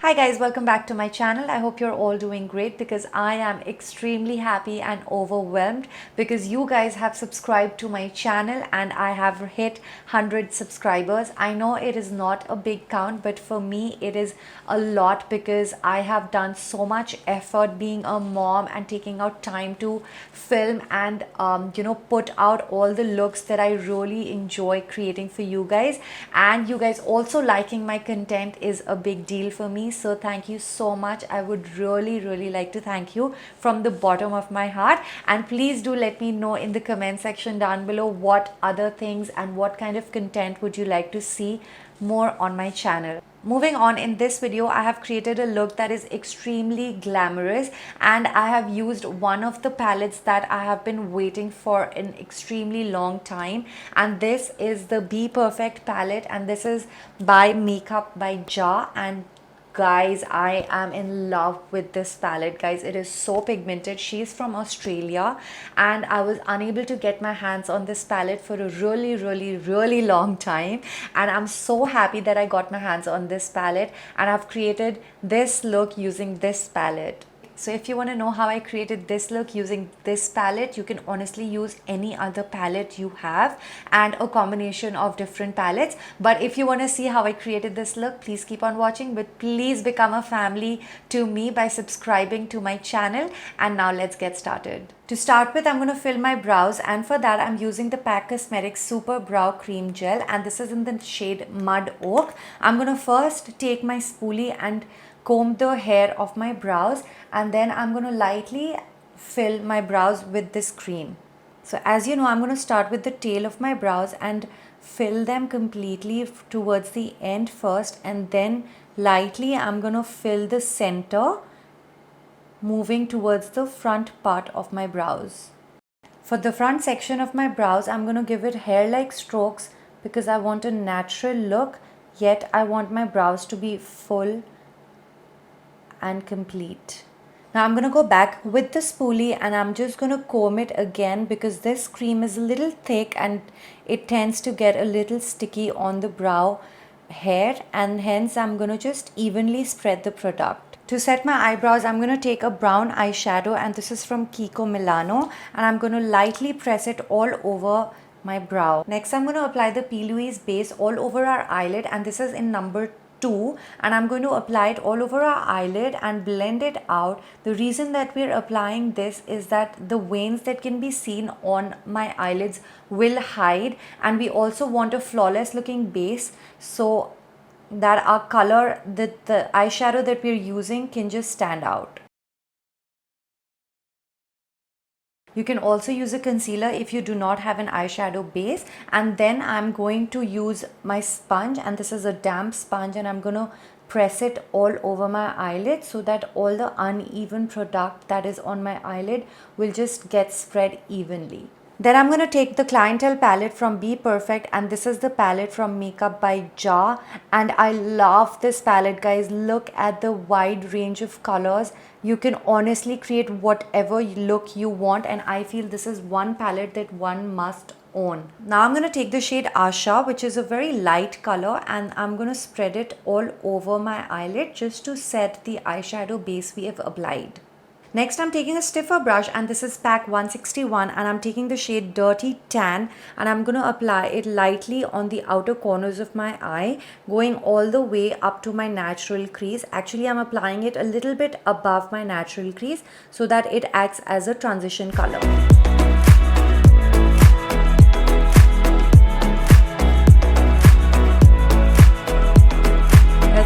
Hi guys, welcome back to my channel. I hope you're all doing great because I am extremely happy and overwhelmed because you guys have subscribed to my channel and I have hit 100 subscribers. I know it is not a big count, but for me it is a lot because I have done so much effort being a mom and taking out time to film and put out all the looks that I really enjoy creating for you guys, and you guys also liking my content is a big deal for me. So thank you so much. I would really like to thank you from the bottom of my heart, and please do let me know in the comment section down below what other things and what kind of content would you like to see more on my channel. Moving on, in this video I have created a look that is extremely glamorous, and I have used one of the palettes that I have been waiting for an extremely long time, and this is the Be Perfect palette, and this is by Makeup by JAH. And guys, I am in love with this palette. Guys, it is so pigmented. She's from Australia and I was unable to get my hands on this palette for a really long time, and I'm so happy that I got my hands on this palette and I've created this look using this palette. So if you want to know how I created this look using this palette, you can honestly use any other palette you have and a combination of different palettes. But if you want to see how I created this look, please keep on watching. But please become a family to me by subscribing to my channel. And now let's get started. To start with, I'm going to fill my brows, and for that I'm using the PAC Superbrow Creme Gel, and this is in the shade Mud Oak. I'm going to first take my spoolie and comb the hair of my brows, and then I'm going to lightly fill my brows with this cream. So as you know, I'm going to start with the tail of my brows and fill them completely towards the end first, and then lightly I'm going to fill the center, moving towards the front part of my brows. For the front section of my brows, I'm going to give it hair-like strokes because I want a natural look, yet I want my brows to be full and complete. Now I'm going to go back with the spoolie and I'm just going to comb it again because this cream is a little thick and it tends to get a little sticky on the brow hair, and hence I'm going to just evenly spread the product. To set my eyebrows, I'm going to take a brown eyeshadow, and this is from Kiko Milano, and I'm going to lightly press it all over my brow. Next, I'm going to apply the Louise base all over our eyelid, and this is in number 2, and I'm going to apply it all over our eyelid and blend it out. The reason that we're applying this is that the veins that can be seen on my eyelids will hide, and we also want a flawless looking base so that our color, the eyeshadow that we're using, can just stand out. You can also use a concealer if you do not have an eyeshadow base. And then I'm going to use my sponge, and this is a damp sponge, and I'm going to press it all over my eyelid so that all the uneven product that is on my eyelid will just get spread evenly. Then I'm going to take the Clientele palette from Be Perfect, and this is the palette from Makeup by JAH, and I love this palette, guys. Look at the wide range of colors. You can honestly create whatever look you want, and I feel this is one palette that one must own. Now I'm going to take the shade Asha, which is a very light color, and I'm going to spread it all over my eyelid just to set the eyeshadow base we have applied. Next, I'm taking a stiffer brush, and this is PAC 161, and I'm taking the shade Dirty Tan, and I'm going to apply it lightly on the outer corners of my eye, going all the way up to my natural crease. Actually, I'm applying it a little bit above my natural crease so that it acts as a transition color.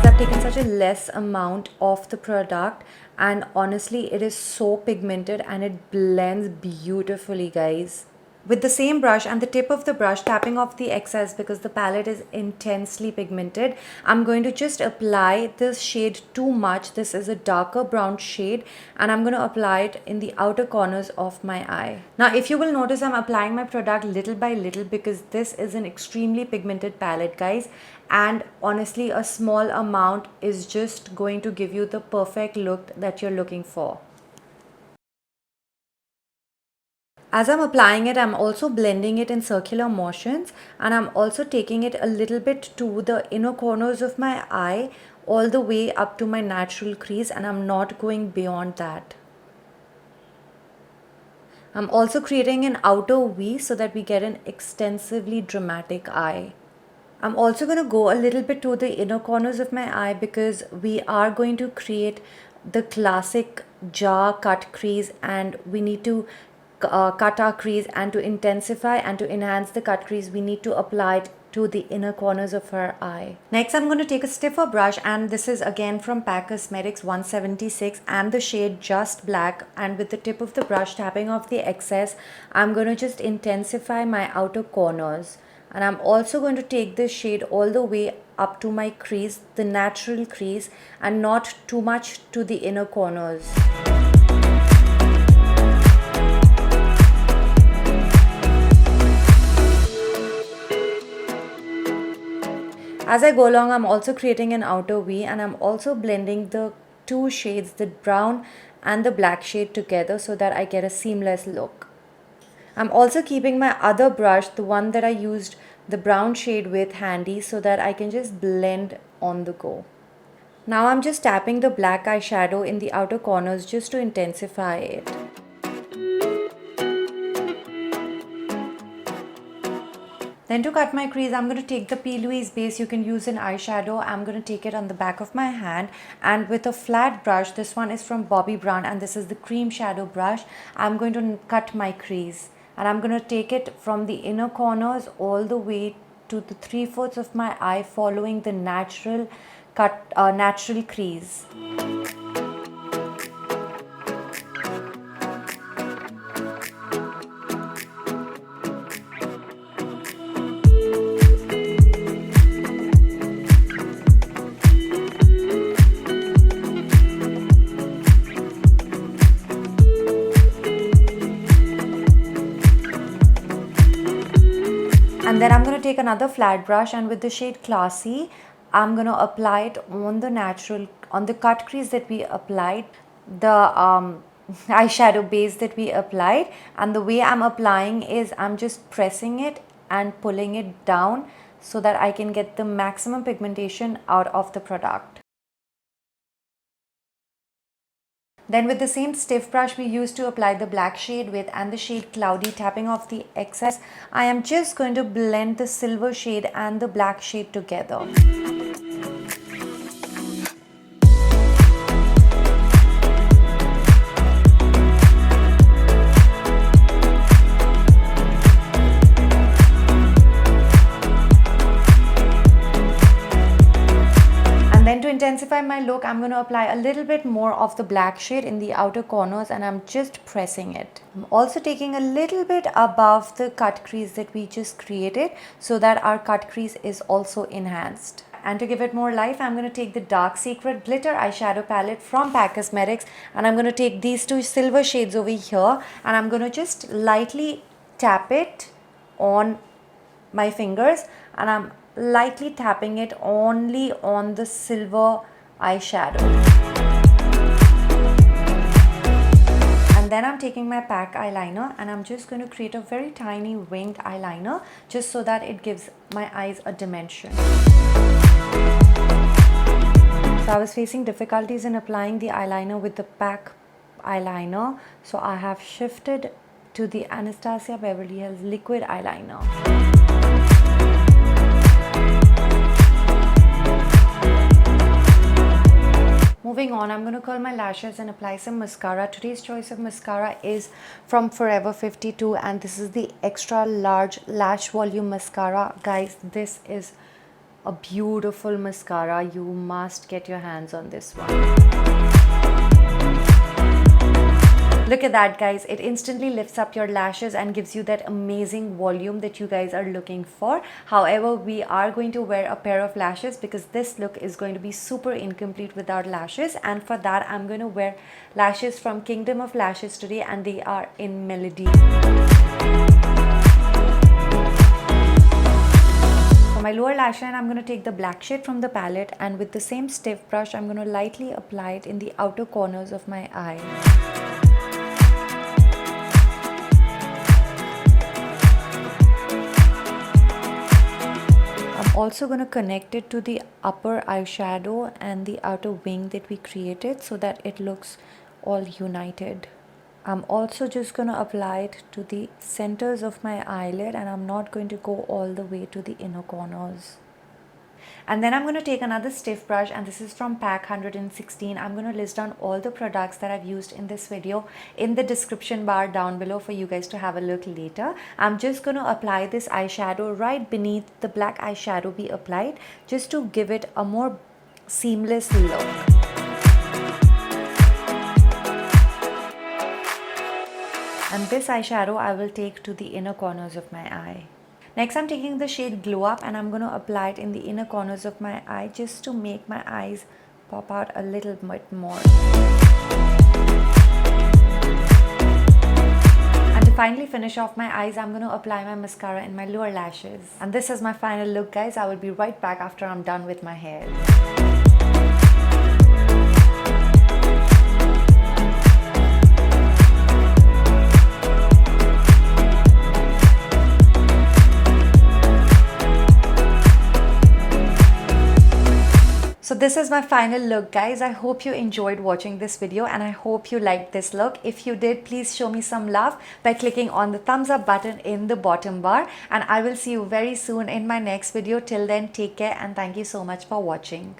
I've taken such a less amount of the product, and honestly it is so pigmented and it blends beautifully, guys. With the same brush and the tip of the brush, tapping off the excess because the palette is intensely pigmented, I'm going to just apply this shade Too Much. This is a darker brown shade, and I'm going to apply it in the outer corners of my eye. Now if you will notice, I'm applying my product little by little because this is an extremely pigmented palette, guys, and honestly a small amount is just going to give you the perfect look that you're looking for. As I'm applying it, I'm also blending it in circular motions, and I'm also taking it a little bit to the inner corners of my eye all the way up to my natural crease, and I'm not going beyond that. I'm also creating an outer V so that we get an extensively dramatic eye. I'm also going to go a little bit to the inner corners of my eye because we are going to create the classic JAH cut crease, and we need to cut our crease, and to intensify and to enhance the cut crease we need to apply it to the inner corners of her eye. Next, I'm going to take a stiffer brush, and this is again from PAC Cosmetics 176 and the shade Just Black, and with the tip of the brush tapping off the excess, I'm going to just intensify my outer corners. And I'm also going to take this shade all the way up to my crease, the natural crease, and not too much to the inner corners. As I go along, I'm also creating an outer V, and I'm also blending the two shades, the brown and the black shade, together so that I get a seamless look. I'm also keeping my other brush, the one that I used the brown shade with, handy so that I can just blend on the go. Now I'm just tapping the black eyeshadow in the outer corners just to intensify it. Then to cut my crease, I'm going to take the Louise base. You can use an eyeshadow. I'm going to take it on the back of my hand, and with a flat brush, this one is from Bobbi Brown and this is the cream shadow brush, I'm going to cut my crease. And I'm going to take it from the inner corners all the way to the 3/4 of my eye, following the natural crease. And then I'm going to take another flat brush, and with the shade Classy, I'm going to apply it on the cut crease that we applied, the eyeshadow base that we applied. And the way I'm applying is I'm just pressing it and pulling it down so that I can get the maximum pigmentation out of the product. Then with the same stiff brush we used to apply the black shade with and the shade Cloudy, tapping off the excess, I am just going to blend the silver shade and the black shade together. Then to intensify my look, I'm going to apply a little bit more of the black shade in the outer corners, and I'm just pressing it. I'm also taking a little bit above the cut crease that we just created so that our cut crease is also enhanced. And to give it more life, I'm going to take the Dark Secret Glitter eyeshadow palette from PAC Cosmetics, and I'm going to take these two silver shades over here, and I'm going to just lightly tap it on my fingers, and I'm lightly tapping it only on the silver eyeshadow. And then I'm taking my PAC eyeliner, and I'm just going to create a very tiny winged eyeliner just so that it gives my eyes a dimension. So I was facing difficulties in applying the eyeliner with the PAC eyeliner, so I have shifted to the Anastasia Beverly Hills liquid eyeliner. Moving on, I'm going to curl my lashes and apply some mascara. Today's choice of mascara is from Forever 52, and this is the extra large lash volume mascara. Guys, this is a beautiful mascara. You must get your hands on this one. Look at that, guys. It instantly lifts up your lashes and gives you that amazing volume that you guys are looking for. However, we are going to wear a pair of lashes because this look is going to be super incomplete without lashes. And for that, I'm going to wear lashes from Kingdom of Lashes today, and they are in Midi. For my lower lash line, I'm going to take the black shade from the palette, and with the same stiff brush, I'm going to lightly apply it in the outer corners of my eye. also going to connect it to the upper eyeshadow and the outer wing that we created so that it looks all united. I'm also just going to apply it to the centers of my eyelid, and I'm not going to go all the way to the inner corners. And then I'm going to take another stiff brush, and this is from PAC 116. I'm going to list down all the products that I've used in this video in the description bar down below for you guys to have a look later. I'm just going to apply this eyeshadow right beneath the black eyeshadow we applied, just to give it a more seamless look. And this eyeshadow I will take to the inner corners of my eye. Next, I'm taking the shade Glow Up, and I'm going to apply it in the inner corners of my eye just to make my eyes pop out a little bit more. And to finally finish off my eyes, I'm going to apply my mascara in my lower lashes. And this is my final look, guys. I will be right back after I'm done with my hair. So this is my final look, guys. I hope you enjoyed watching this video, and I hope you liked this look. If you did, please show me some love by clicking on the thumbs up button in the bottom bar, and I will see you very soon in my next video. Till then, take care and thank you so much for watching.